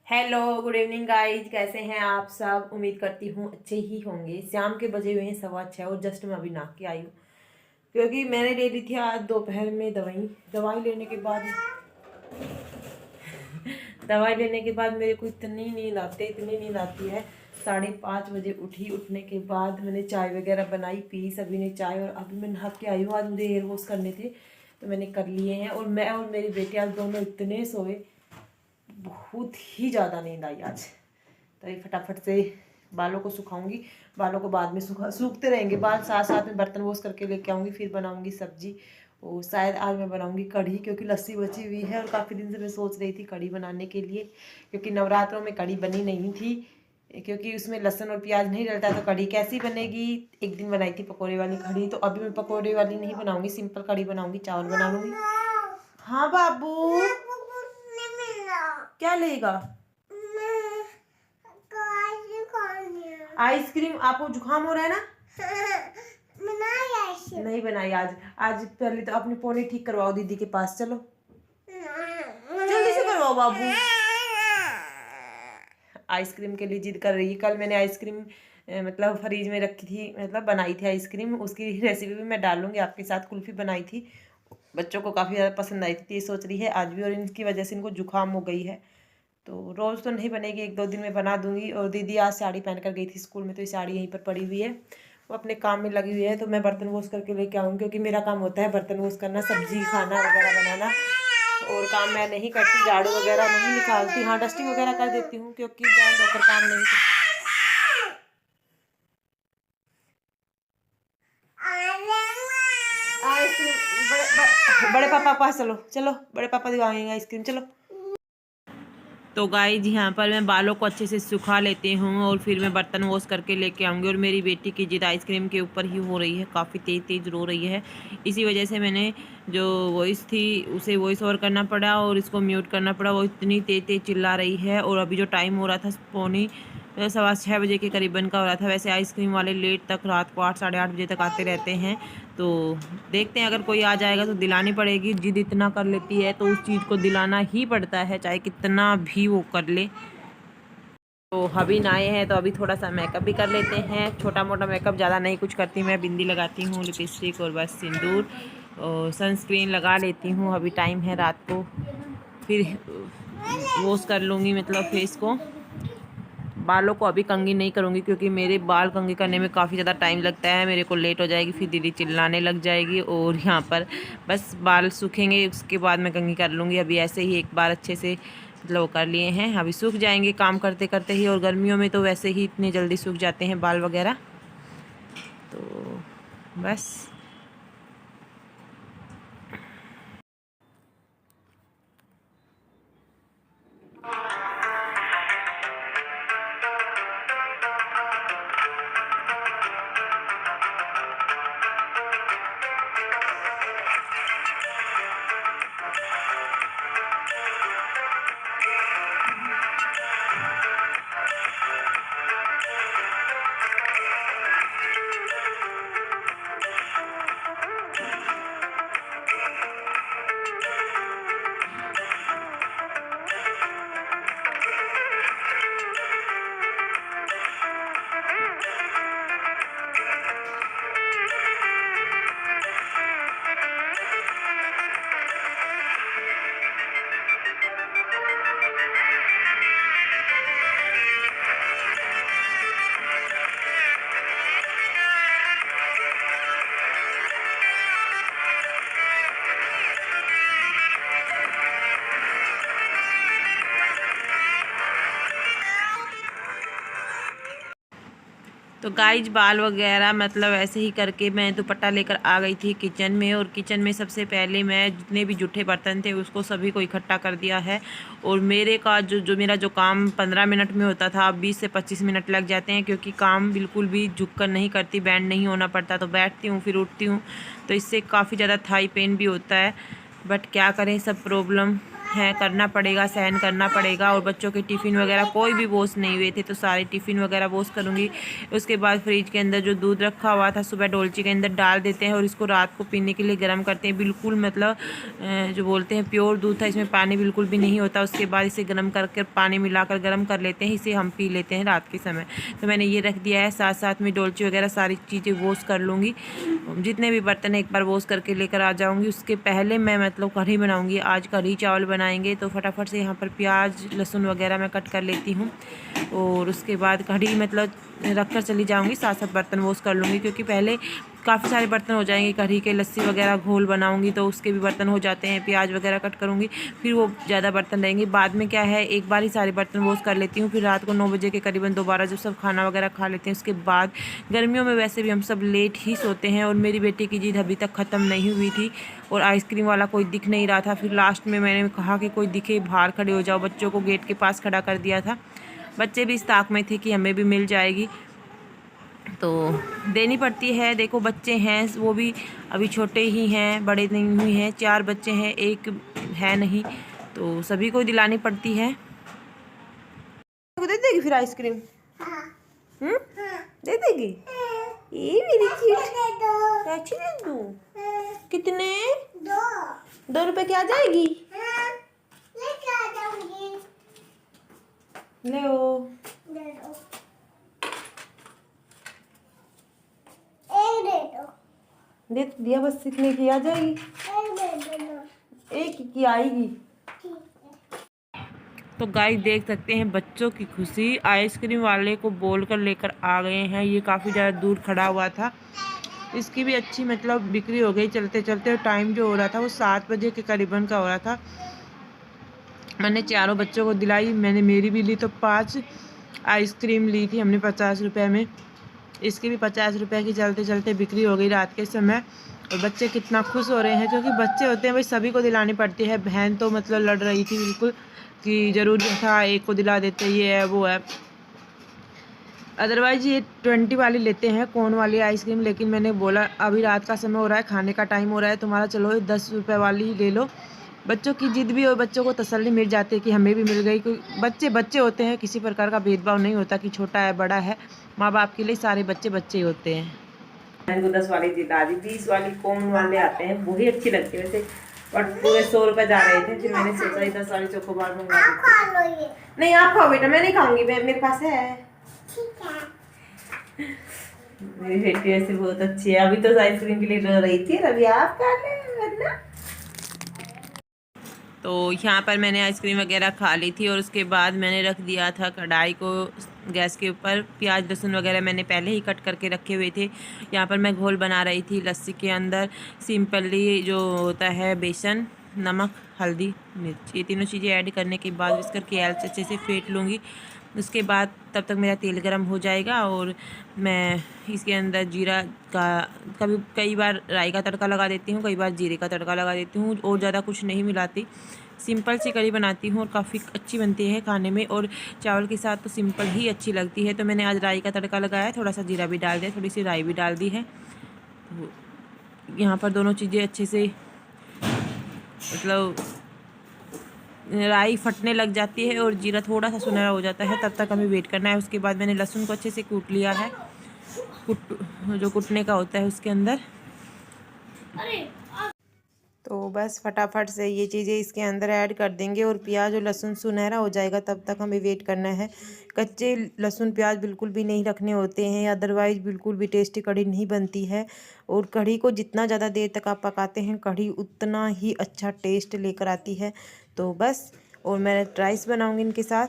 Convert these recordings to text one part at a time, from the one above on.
Hello, good evening guys. कैसे हैं आप सब? उम्मीद करती हूँ अच्छे ही होंगे। शाम के बजे हुए हैं 6:15 और जस्ट मैं अभी नहा के आई हूँ क्योंकि मैंने ले ली थी आज दोपहर में दवाई लेने के बाद मेरे को इतनी नींद आती है। 5:30 बजे उठी। उठने के बाद मैंने चाय वगैरह बनाई, पी सभी ने चाय, और अभी मैं नहा के आई हूँ। आज मुझे हेयर वॉश करने थे तो मैंने कर लिए हैं। और मैं और मेरी बेटी आज दोनों इतने सोए, बहुत ही ज़्यादा नींद आई आज। तो ये फटाफट से बालों को सुखाऊंगी। बालों को बाद में सूखते रहेंगे बाल, साथ साथ में बर्तन वॉश करके लेके आऊँगी, फिर बनाऊंगी सब्जी। और शायद आज मैं बनाऊंगी कढ़ी, क्योंकि लस्सी बची हुई है और काफ़ी दिन से मैं सोच रही थी कढ़ी बनाने के लिए, क्योंकि नवरात्रों में कढ़ी बनी नहीं थी, क्योंकि उसमें लहसुन और प्याज नहीं डलता। तो कढ़ी कैसी बनेगी? एक दिन बनाई थी पकौड़े वाली कढ़ी, तो अभी मैं पकौड़े वाली नहीं बनाऊंगी, सिंपल कढ़ी बनाऊंगी, चावल बना लूँगी। हाँ बाबू, क्या लेगा? आइसक्रीम। आपको जुकाम हो रहा है ना? नहीं बनाई आज। आज पहले तो अपनी पोनी ठीक करवाओ दीदी के पास, चलो जल्दी से करवाओ बाबू। आइसक्रीम के लिए जिद कर रही है। कल मैंने आइसक्रीम मतलब फ्रीज में रखी थी, मतलब बनाई थी आइसक्रीम, उसकी रेसिपी भी मैं डालूंगी आपके साथ। कुल्फी बनाई थी, बच्चों को काफ़ी ज़्यादा पसंद आई थी, ये सोच रही है आज भी, और इनकी वजह से इनको जुकाम हो गई है। तो रोज़ तो नहीं बनेगी, 1-2 दिन में बना दूंगी। और दीदी आज साड़ी पहन कर गई थी स्कूल में, तो ये साड़ी यहीं पर पड़ी हुई है, वो अपने काम में लगी हुई है। तो मैं बर्तन वॉश करके लेके आऊँगी, क्योंकि मेरा काम होता है बर्तन वॉश करना, सब्जी खाना वगैरह बनाना, और काम मैं नहीं करती, झाड़ू वगैरह नहीं निकालती। हाँ, डस्टिंग वगैरह कर देती हूँ, क्योंकि बैंड होकर काम नहीं करती। आइसक्रीम बड़े पापा के पास चलो, चलो बड़े पापा दिखाएंगे आइसक्रीम, चलो। तो गाइज यहाँ पर मैं बालों को अच्छे से सुखा लेती हूँ और फिर मैं बर्तन वॉश करके लेके आऊँगी। और मेरी बेटी की जिद आइसक्रीम के ऊपर ही हो रही है, काफ़ी तेज़ तेज़ रो रही है। इसी वजह से मैंने जो वॉइस थी उसे वॉइस ओवर करना पड़ा और इसको म्यूट करना पड़ा। वो इतनी तेज़ तेज़ चिल्ला रही है। और अभी जो टाइम हो रहा था 6:15 बजे के करीबन का हो रहा था। वैसे आइसक्रीम वाले लेट तक, रात को 8 साढ़े 8 बजे तक आते रहते हैं। तो देखते हैं, अगर कोई आ जाएगा तो दिलानी पड़ेगी। जिद इतना कर लेती है तो उस चीज़ को दिलाना ही पड़ता है, चाहे कितना भी वो कर ले। तो अभी नहाए हैं तो अभी थोड़ा सा मेकअप भी कर लेते हैं, छोटा मोटा मेकअप, ज़्यादा नहीं कुछ करती मैं। बिंदी लगाती हूँ, लिपस्टिक और बस सिंदूर और सनस्क्रीन लगा लेती हूँ। अभी टाइम है रात को, फिर वॉश कर लूँगी मतलब फेस को। बालों को अभी कंघी नहीं करूँगी, क्योंकि मेरे बाल कंघी करने में काफ़ी ज़्यादा टाइम लगता है, मेरे को लेट हो जाएगी, फिर दीदी चिल्लाने लग जाएगी। और यहाँ पर बस बाल सूखेंगे, उसके बाद मैं कंघी कर लूँगी। अभी ऐसे ही एक बार अच्छे से मतलब वो कर लिए हैं, अभी सूख जाएंगे काम करते करते ही। और गर्मियों में तो वैसे ही इतने जल्दी सूख जाते हैं बाल वगैरह, तो बस। तो गाइज बाल वगैरह मतलब ऐसे ही करके मैं दुपट्टा लेकर आ गई थी किचन में। और किचन में सबसे पहले मैं जितने भी जूठे बर्तन थे उसको सभी को इकट्ठा कर दिया है। और मेरे का मेरा जो काम 15 मिनट में होता था, अब 20 से 25 मिनट लग जाते हैं, क्योंकि काम बिल्कुल भी झुक कर नहीं करती, बैंड नहीं होना पड़ता, तो बैठती हूँ फिर उठती हूँ, तो इससे काफ़ी ज़्यादा थाई पेन भी होता है। बट क्या करें, सब प्रॉब्लम है करना पड़ेगा, सहन करना पड़ेगा। और बच्चों के टिफ़िन वगैरह कोई भी वॉश नहीं हुए थे तो सारे टिफ़िन वगैरह वॉश करूँगी। उसके बाद फ्रिज के अंदर जो दूध रखा हुआ था सुबह डोलची के अंदर डाल देते हैं और इसको रात को पीने के लिए गर्म करते हैं। बिल्कुल मतलब जो बोलते हैं प्योर दूध था, इसमें पानी बिल्कुल भी नहीं होता। उसके बाद इसे गर्म करके पानी मिलाकर गर्म कर लेते हैं, इसे हम पी लेते हैं रात के समय। तो मैंने ये रख दिया है। साथ साथ में डोलची वगैरह सारी चीज़ें वॉश कर लूँगी। जितने भी बर्तन एक बार वॉश करके लेकर आ जाऊँगी। उसके पहले मैं मतलब कढ़ी बनाऊँगी। आज कढ़ी चावल बनाएंगे तो फटाफट से यहाँ पर प्याज लहसुन वगैरह मैं कट कर लेती हूँ और उसके बाद कढ़ी मतलब रख कर चली जाऊँगी। साथ साथ बर्तन वॉश कर लूँगी क्योंकि पहले काफ़ी सारे बर्तन हो जाएंगे। कढ़ी के लस्सी वगैरह घोल बनाऊँगी तो उसके भी बर्तन हो जाते हैं। प्याज वगैरह कट करूँगी, फिर वो ज़्यादा बर्तन रहेंगे। बाद में क्या है, एक बार ही सारे बर्तन वॉश कर लेती हूँ। फिर रात को 9 बजे के करीबन दोबारा जब सब खाना वगैरह खा लेते हैं उसके बाद, गर्मियों में वैसे भी हम सब लेट ही सोते हैं। और मेरी बेटी की जिद अभी तक ख़त्म नहीं हुई थी और आइसक्रीम वाला कोई दिख नहीं रहा था। फिर लास्ट में मैंने कहा कि कोई दिखे बाहर खड़े हो जाओ। बच्चों को गेट के पास खड़ा कर दिया था। बच्चे भी इस ताक में थे कि हमें भी मिल जाएगी तो देनी पड़ती है। देखो बच्चे हैं वो भी अभी छोटे ही हैं, बड़े नहीं हुए हैं। 4 बच्चे हैं, एक है नहीं, तो सभी को दिलानी पड़ती है। दे देगी फिर आइसक्रीम? दे देगी? ये मेरी चीट अच्छी दे दूँ? कितने? 2 रुपए की आ जाएगी? ले ओ। दे दिया, बस सीखने की आ जाएगी। एक की आएगी। तो गाइस देख सकते हैं बच्चों की खुशी। आइसक्रीम वाले को बोलकर लेकर आ गए हैं। ये काफ़ी ज़्यादा दूर खड़ा हुआ था। इसकी भी अच्छी मतलब बिक्री हो गई चलते चलते। और टाइम जो हो रहा था वो 7 बजे के करीबन का हो रहा था। मैंने चारों बच्चों को दिलाई। मैंने मेरी भी ली तो 5 आइसक्रीम ली थी हमने 50 रुपये में। इसकी भी 50 रुपये की चलते चलते बिक्री हो गई रात के समय। और बच्चे कितना खुश हो रहे हैं, क्योंकि बच्चे होते हैं भाई सभी को दिलानी पड़ती है। बहन तो मतलब लड़ रही थी बिल्कुल कि ज़रूरी था एक को दिला देते, ये है वो है। अदरवाइज़ ये 20 वाली लेते हैं, कोन वाली आइसक्रीम। लेकिन मैंने बोला अभी रात का समय हो रहा है, खाने का टाइम हो रहा है तुम्हारा, चलो 10 रुपये वाली ही ले लो। बच्चों की जिद भी और बच्चों को तसल्ली मिल जाती है कि हमें भी मिल गई। कोई बच्चे बच्चे होते हैं, किसी प्रकार का भेदभाव नहीं होता कि छोटा है बड़ा है। माँ बाप के लिए सारे बच्चे बच्चे ही होते हैं। मैंने को 10 वाली जिला दी। 20 वाली कोन वाले आते हैं, वही अच्छी लगती है वैसे, बट पूरे 100 रुपये जा रहे थे। फिर मैंने सोचा 10 वाली चोकोबार मंगा दी। नहीं आप खाओ बेटा, मैं नहीं खाऊंगी, मेरे पास है। मेरी बेटी ऐसे बहुत अच्छी है। अभी तो आइसक्रीम के लिए रो रही थी, अभी आप खा ले वरना। तो यहाँ पर मैंने आइसक्रीम वगैरह खा ली थी और उसके बाद मैंने रख दिया था कढ़ाई को गैस के ऊपर। प्याज लहसुन वगैरह मैंने पहले ही कट करके रखे हुए थे। यहाँ पर मैं घोल बना रही थी लस्सी के अंदर। सिंपली जो होता है बेसन, नमक, हल्दी, मिर्च, ये तीनों चीज़ें ऐड करने के बाद विस्कर के एल से अच्छे से फेंट लूँगी। उसके बाद तब तक मेरा तेल गरम हो जाएगा और मैं इसके अंदर जीरा का कई बार राई का तड़का लगा देती हूँ, कई बार जीरे का तड़का लगा देती हूँ। और ज़्यादा कुछ नहीं मिलाती, सिंपल सी कढ़ी बनाती हूँ और काफ़ी अच्छी बनती है खाने में। और चावल के साथ तो सिंपल ही अच्छी लगती है। तो मैंने आज राई का तड़का लगाया, थोड़ा सा जीरा भी डाल दिया, थोड़ी सी राई भी डाल दी है। तो यहाँ पर दोनों चीज़ें अच्छे से मतलब राई फटने लग जाती है और जीरा थोड़ा सा सुनहरा हो जाता है, तब तक हमें वेट करना है। उसके बाद मैंने लहसुन को अच्छे से कूट लिया है, जो कूटने का होता है उसके अंदर। तो बस फटाफट से ये चीज़ें इसके अंदर ऐड कर देंगे और प्याज और लहसुन सुनहरा हो जाएगा, तब तक हमें वेट करना है। कच्चे लहसुन प्याज बिल्कुल भी नहीं रखने होते हैं, अदरवाइज़ बिल्कुल भी टेस्टी कढ़ी नहीं बनती है। और कढ़ी को जितना ज़्यादा देर तक आप पकाते हैं, कढ़ी उतना ही अच्छा टेस्ट लेकर आती है। तो बस, और मैं राइस बनाऊँगी इनके साथ।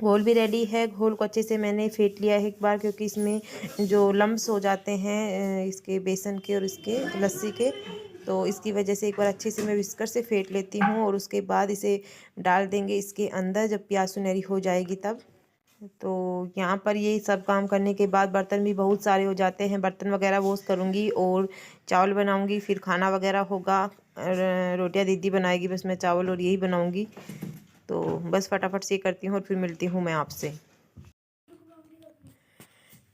घोल भी रेडी है। घोल को अच्छे से मैंने फेंट लिया है एक बार, क्योंकि इसमें जो लम्स हो जाते हैं इसके बेसन के और इसके लस्सी के, तो इसकी वजह से एक बार अच्छे से मैं विस्कर से फेंट लेती हूँ। और उसके बाद इसे डाल देंगे इसके अंदर जब प्याज सुनहरी हो जाएगी तब। तो यहाँ पर ये सब काम करने के बाद बर्तन भी बहुत सारे हो जाते हैं, बर्तन वगैरह वॉश करूँगी और चावल बनाऊँगी, फिर खाना वगैरह होगा। रोटियाँ दीदी बनाएगी, बस मैं चावल और यही बनाऊँगी। तो बस फटाफट से करती हूँ और फिर मिलती हूँ मैं आपसे।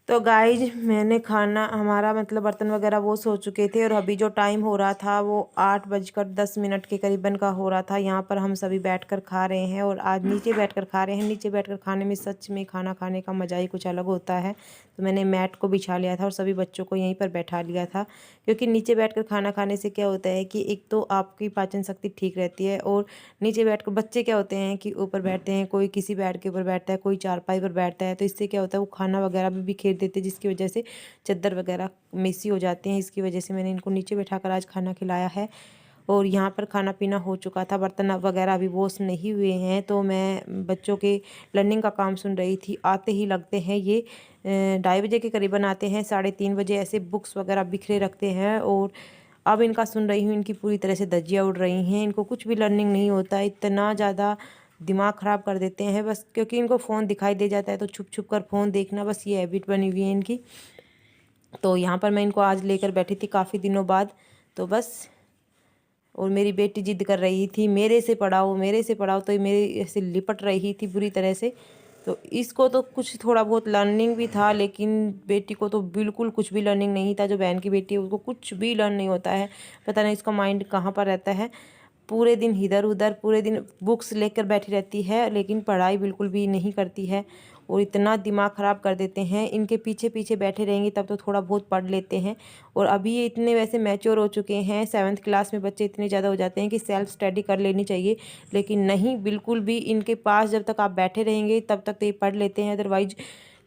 तो गाइज मैंने खाना हमारा मतलब बर्तन वगैरह वो सो चुके थे और अभी जो टाइम हो रहा था वो 8:10 के करीबन का हो रहा था। यहाँ पर हम सभी बैठकर खा रहे हैं और आज नीचे बैठकर खा रहे हैं। नीचे बैठकर खाने में सच में खाना खाने का मज़ा ही कुछ अलग होता है। तो मैंने मैट को बिछा लिया था और सभी बच्चों को यहीं पर बैठा लिया था, क्योंकि नीचे बैठकर खाना खाने से क्या होता है कि एक तो आपकी पाचन शक्ति ठीक रहती है, और नीचे बैठकर बच्चे क्या होते हैं कि ऊपर बैठते हैं, कोई किसी बेड के ऊपर बैठता है, कोई चारपाई पर बैठता है, तो इससे क्या होता है वो खाना वगैरह भी बिखेर देते हैं, जिसकी वजह से चद्दर वगैरह मेसी हो जाती हैं। इसकी वजह से मैंने इनको नीचे बैठाकर आज खाना खिलाया है। और यहाँ पर खाना पीना हो चुका था, बर्तन वगैरह अभी वॉश नहीं हुए हैं, तो मैं बच्चों के लर्निंग का काम सुन रही थी। आते ही लगते हैं ये 2:30 के करीबन आते हैं, 3:30 ऐसे बुक्स वगैरह बिखरे रखते हैं। और अब इनका सुन रही हूँ, इनकी पूरी तरह से धज्जियाँ उड़ रही हैं। इनको कुछ भी लर्निंग नहीं होता, इतना ज़्यादा दिमाग ख़राब कर देते हैं बस, क्योंकि इनको फ़ोन दिखाई दे जाता है तो छुप छुप कर फ़ोन देखना, बस ये हैबिट बनी हुई है इनकी। तो यहाँ पर मैं इनको आज लेकर बैठी थी काफ़ी दिनों बाद, तो बस। और मेरी बेटी जिद कर रही थी मेरे से पढ़ाओ, मेरे से पढ़ाओ, तो ये मेरे ऐसे लिपट रही थी बुरी तरह से। तो इसको तो कुछ थोड़ा बहुत लर्निंग भी था, लेकिन बेटी को तो बिल्कुल कुछ भी लर्निंग नहीं था। जो बहन की बेटी है उसको कुछ भी लर्न नहीं होता है, पता नहीं इसका माइंड कहाँ पर रहता है। पूरे दिन इधर उधर, पूरे दिन बुक्स लेकर बैठी रहती है, लेकिन पढ़ाई बिल्कुल भी नहीं करती है। और इतना दिमाग ख़राब कर देते हैं, इनके पीछे पीछे बैठे रहेंगे तब तो थोड़ा बहुत पढ़ लेते हैं। और अभी ये इतने वैसे मैच्योर हो चुके हैं, 7th क्लास में बच्चे इतने ज़्यादा हो जाते हैं कि सेल्फ स्टडी कर लेनी चाहिए, लेकिन नहीं, बिल्कुल भी इनके पास जब तक आप बैठे रहेंगे तब तक तो ये पढ़ लेते हैं, अदरवाइज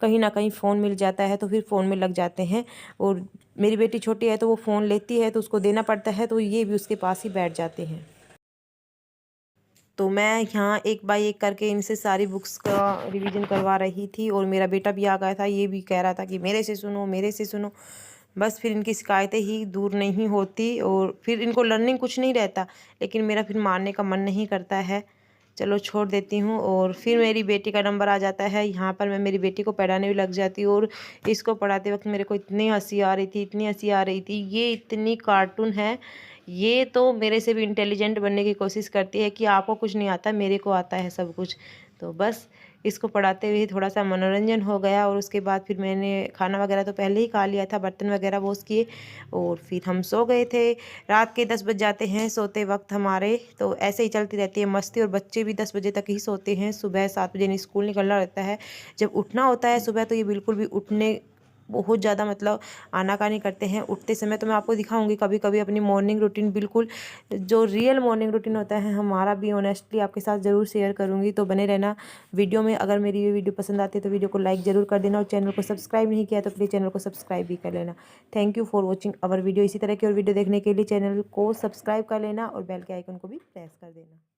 कहीं ना कहीं फ़ोन मिल जाता है तो फिर फ़ोन में लग जाते हैं। और मेरी बेटी छोटी है तो वो फ़ोन लेती है तो उसको देना पड़ता है, तो ये भी उसके पास ही बैठ जाते हैं। तो मैं यहाँ एक बाय एक करके इनसे सारी बुक्स का रिवीजन करवा रही थी, और मेरा बेटा भी आ गया था, ये भी कह रहा था कि मेरे से सुनो, मेरे से सुनो। बस फिर इनकी शिकायतें ही दूर नहीं होती, और फिर इनको लर्निंग कुछ नहीं रहता, लेकिन मेरा फिर मारने का मन नहीं करता है। चलो छोड़ देती हूँ। और फिर मेरी बेटी का नंबर आ जाता है, यहाँ पर मैं मेरी बेटी को पढ़ाने भी लग जाती हूँ। और इसको पढ़ाते वक्त मेरे को इतनी हंसी आ रही थी, इतनी हंसी आ रही थी। ये इतनी कार्टून है, ये तो मेरे से भी इंटेलिजेंट बनने की कोशिश करती है कि आपको कुछ नहीं आता, मेरे को आता है सब कुछ। तो बस इसको पढ़ाते हुए थोड़ा सा मनोरंजन हो गया, और उसके बाद फिर मैंने खाना वगैरह तो पहले ही खा लिया था, बर्तन वगैरह वॉश किए, और फिर हम सो गए थे। रात के 10 बज जाते हैं सोते वक्त हमारे, तो ऐसे ही चलती रहती है मस्ती। और बच्चे भी 10 बजे तक ही सोते हैं, सुबह 7 बजे स्कूल निकलना रहता है। जब उठना होता है सुबह तो ये बिल्कुल भी उठने बहुत ज़्यादा मतलब आनाकानी करते हैं उठते समय। तो मैं आपको दिखाऊंगी कभी कभी अपनी मॉर्निंग रूटीन, बिल्कुल जो रियल मॉर्निंग रूटीन होता है हमारा भी, ऑनेस्टली आपके साथ ज़रूर शेयर करूंगी। तो बने रहना वीडियो में। अगर मेरी ये वीडियो पसंद आती है तो वीडियो को लाइक ज़रूर कर देना, और चैनल को सब्सक्राइब नहीं किया तो प्लीज़ चैनल को सब्सक्राइब भी कर लेना। Thank you for watching our video. इसी तरह की और वीडियो देखने के लिए चैनल को सब्सक्राइब कर लेना और बेल के आइकन को भी प्रेस कर देना।